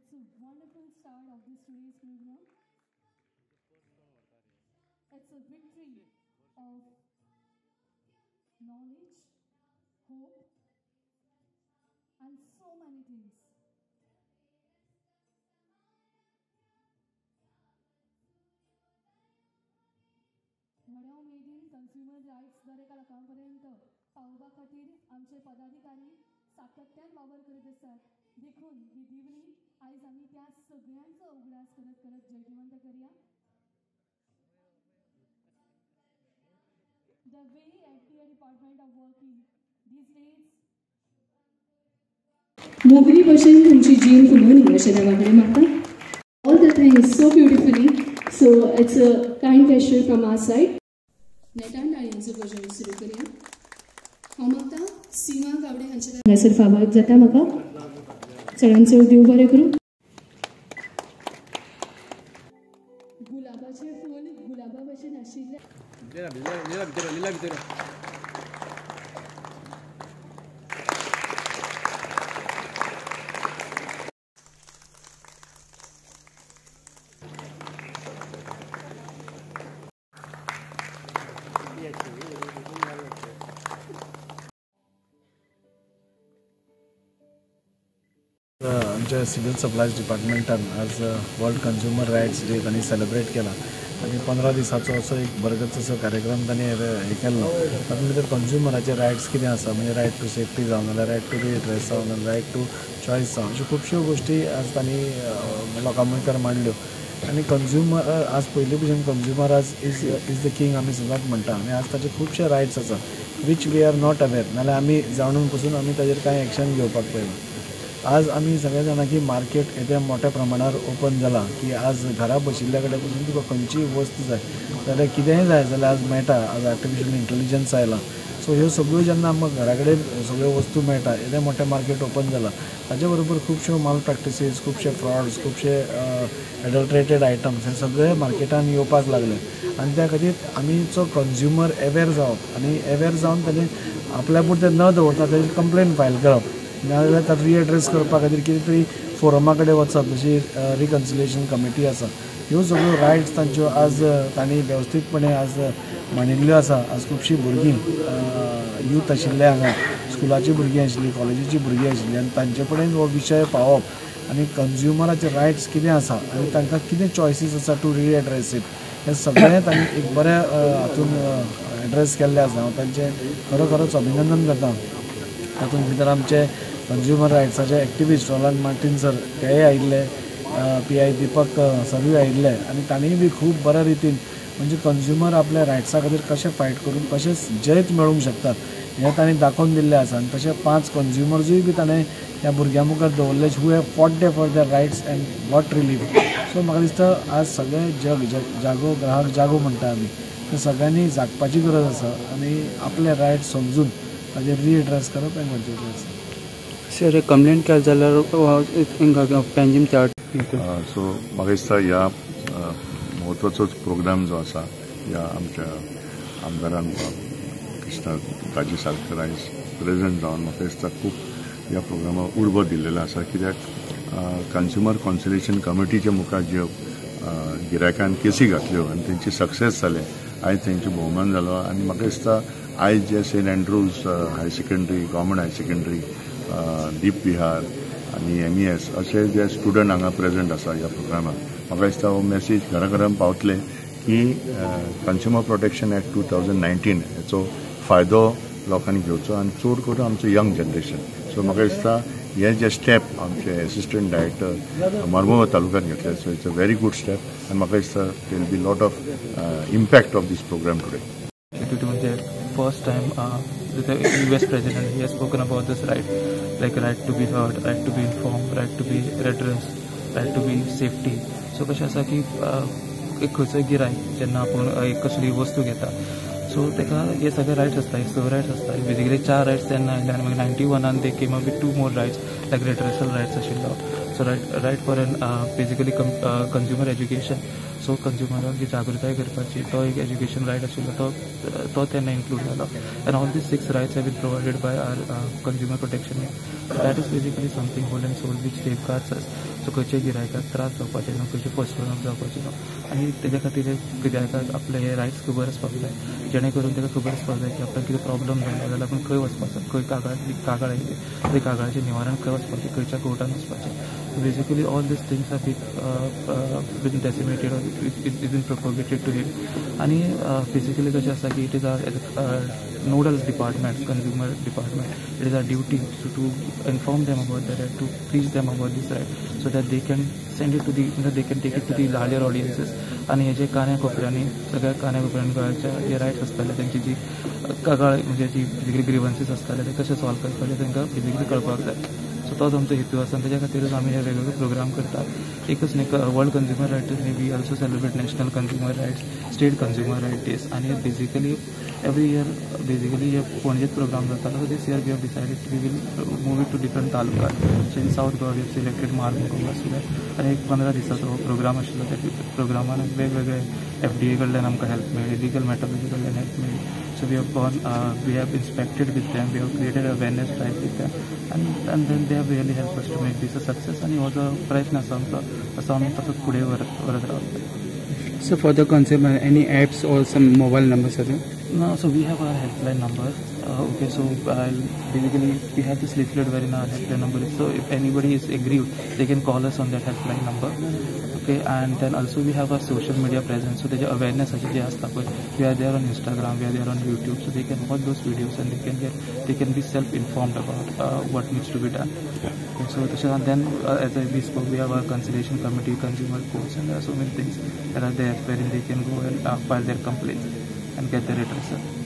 It's a wonderful start of this today's program. It's a victory of knowledge, hope, and so many things. वड्याव made in consumer rights दर एका लोकांपर्यंत पावोवपा खातीर आमचे पदाधिकारी सातत्यान वावर करीत आसात. देखून ही दिवली आयज आमी त्या सगळ्यांचो उगडास करत करत जयवंत करूया. The very FTA Department of Working these days मोगरी भशेन तुमची जीण फुलोवनी अशें देवा कडेन मागता. All the things so beautifully, so it's a kind gesture from our side. नेटान ताळयांचो भजन सुरू करूया. हांव मागता सीमा गावडे हांचे हांगासर फावत जाता म्हाका. चडान चड देव बरें करूं. गुलाबाचें फूल गुलाबा भशेन आशिल्लें आमच्या सिव्हिल सप्लायज डिपार्टमेंटान आज वर्ल्ड कन्झ्युमर रायट्स डे तांणी सेलिब्रेट केला आणि 15 दिसाचो असो एक बरगत असो कार्यक्रम तांणी हे केल्लो. तातूंत भितर कन्झ्युमराचे रायट्स कितें आसा म्हणजे रायट टू सेफ्टी जावं नाल्यार रायट टू रिड्रेस जावं नाल्यार रायट टू चॉयस जावं अश्यो खुबश्यो गोश्टी आज तांणी लोकां मुखार मांडल्यो. आनी कन्झ्युमर आज पयलीं भशेन कन्झ्युमर आज इज द किंग आमी सदांच म्हणटा आनी आज ताचे खुबशे रायट्स आसा which we are not aware नाल्यार आमी जाणून पसून आमी ताजेर कांय एक्शन घेवपाक पळयना. आज आमी सगळे जाणां की मार्केट येद्या मोठ्या प्रमाणार ओपन जाला की आज घरा बशिल्ल्या कडेन पसून तुका खंयचीय वस्त जाय जाल्यार कितेंय जाय जाल्यार आज मेळटा. आज आर्टिफिशियल इंटेलिजन्स आयला सो ह्यो सगळ्यो जेन्ना आमकां घरा कडेन सगळ्यो वस्तू मेळटा येदें मोठें मार्केट ओपन जाला ताचे बरोबर खुबश्यो माल प्रॅक्टिसीस खुबशे फ्रॉड्स खुबशे एडल्ट्रेटेड आयटम्स हे सगळे मार्केटान येवपाक लागले आनी त्या खातीर आमीचो कन्झ्युमर अवेर जावप आनी अवेर जावन ताणें आपल्या पुरतें न दवरता ताजी कंप्लेन फायल करप नाजाल्यार ताका रिएड्रेस करपा खातीर कितें तरी फोरमा कडेन वचप जशी रिकन्सिलेशन कमिटी आसा ह्यो सगळ्यो रायट्स तांच्यो आज तांणी वेवस्थीतपणे आज मांडिल्ल्यो आसा. आज खुबशीं भुरगीं यूथ आशिल्ले हांगा स्कुलाची भुरगीं आशिल्लीं कॉलेजीची भुरगीं आशिल्लीं आनी तांचे कडेन हो विशय पावप आनी कन्झ्युमराचे रायट्स कितें आसा आनी तांकां कितें चॉयसीस आसा टू रिएड्रेस इट हें सगळें तांणी एक बऱ्या हातून एड्रेस केल्लें आसा. हांव तांचें खरोखरोच अभिनंदन करता. तातूंत भितर आमचे कन्झ्युमर रायट्साचे एक्टिविस्ट रोलांड मार्टीन सर तेय आयिल्ले PI दीपक सरूय आयिल्ले आनी तांणीय बी खूब बऱ्या रितीन म्हणजे कन्झ्युमर आपल्या रायट्सा खातीर कशें फायट करून कशें जैत मेळोवंक शकतात हें तांणी दाखोवन दिल्लें आसा. आनी तशें 5 कन्झ्युमर्सूय बी ताणें ह्या भुरग्यां मुखार दवरले who have fought for their rights and got relief. So म्हाका दिसता आज सगळें जग जागो ग्राहक जागो म्हणटा आमी ते सगळ्यांनी जागपाची गरज आसा आनी आपले रायट्स समजून ताजेर रिएड्रेस करप हें गरजेचें आसा. सर कंप्लेंट केली जाल्यार पेंजीम चार्ट सो म्हाका दिसता ह्या म्हत्वाचोच प्रोग्राम जो आसा ह्या आमच्या आमदारान कृष्णा काजी साळकर आयज प्रेझेंट जावन म्हाका दिसता खूब ह्या प्रोग्रामाक उर्बो दिल्लेलो आसा कित्याक कन्झ्युमर कॉन्सलेशन कमिटीच्या मुखार ज्यो गिरायकान केसी घातल्यो आनी तेंची सक्सेस जाले आयज तेंचो भोवमान जालो आनी म्हाका दिसता आयज जे Saint Andrews higher secondary government higher secondary Deep Vihar आनी MES अशे जे स्टुडंट हांगा प्रेझेंट आसा ह्या प्रोग्रामाक म्हाका दिसता हो मॅसेज घराघरांत पावतले की कन्झ्युमर प्रोटेक्शन एक्ट 2019 हेचो फायदो लोकांनी घेवचो आनी चड करून आमचो यंग जनरेशन. सो म्हाका दिसता हे जे स्टेप आमचे असिस्टंट डायरेक्टर मर्मुगांव तालुक्यात घेतले so it's a very good step आनी म्हाका दिसता there will be lot of impact of this program today. First time the US president he has spoken about this right, like right to be heard, right to be informed, right to be redressed, right to be safety. So कशें आसा की एक खंयचोय गिरायक जेन्ना आपूण एक कसली वस्तू घेता सो ताका हे सगळे रायट्स आसता 6 रायट्स आसता बेजिकली 4 रायट्स तेन्ना आयले आनी मागीर 91 they came up with 2 more rights like redressal rights आशिल्लो. So right for an basically consumer education. So consumer जी जागृताय करपाची तो एक education right आशिल्लो तो तेन्ना include जालो. And all these 6 rights have been provided by our consumer protection. So that is basically something whole and soul which safeguards us. So खंयच्या गिरायकाक त्रास जावपाचे न्हू, खंयचे फसवणूक जावपाची न्हू. आनी तेज्या खातीर गिरायकाक आपले हे रायट्स खबर आसपाक जाय, जेणे करून ताका खबर आसपाक जाय की आपल्याक कितें प्रॉब्लम जालो जाल्यार आपूण खंय वचपाचो, खंय कागाळ येयली ते कागाळाचें निवारण खंय वचपाचें, खंयच्या कोर्टान वचपाचें. Basically all these things have been decimated or it's been propagated to him. And physically कशें आसा की it is our nodal department, consumer department, it is our duty to inform them about the right, to teach them about this right, so that they can send it to they can take it to the larger audiences. आणि हे जे कान्या कोपऱ्यांनी सगळ्या कान्या कोपऱ्यांनी गोंयच्या जे rights आसताले तेंची जी कागाळ म्हणजे जी बेजिकली ग्रीवन्सीस आसताले ते कशें सॉल्व करपाचे तांकां बेजिकली कळपाक जाय. सो तोच आमचो हेतू आसा आनी तेज्या खातीरच आमी हे वेगवेगळे प्रोग्राम करतात. एकच न्ही, world consumer rights day we also celebrate national consumer rights, state consumer right days. आनी बेजिकली एवरी इयर बेजिकली हे पणजेत प्रोग्राम जाता. So this year we have decided we will move it to different taluka. So in south Goa we have selected Mormugao आसलें आनी एक 15 दिसाचो programme आशिल्लो. त्या प्रोग्रामान वेगवेगळे FDA कडल्यान आमकां हेल्प मेळ्ळी, लिगल मेटॉलॉजी कडल्यान हेल्प मेळ्ळी. So we have gone, we have inspected with them, we have created awareness drive with them, and then they have really helped us to make this a success. And हो जो प्रयत्न आसा आमचो असो आमी तसोच फुडें व्हरत रावतले. So for the consumer, any apps or some mobile numbers are there? No, so we have our helpline number. Okay, so basically we have this leaflet wherein our helpline number is. So if anybody is aggrieved, they can call us on that helpline number. Okay, and then also we have our social media presence. So the awareness जे आसता पळय, we are there on Instagram, we are there on YouTube, so they can watch those videos and they can be self-informed about what needs to be done. Okay, so then as we spoke, we have our conciliation committee, consumer courts, and there are so many things that are there wherein they can go and file their complaints and get their redressal.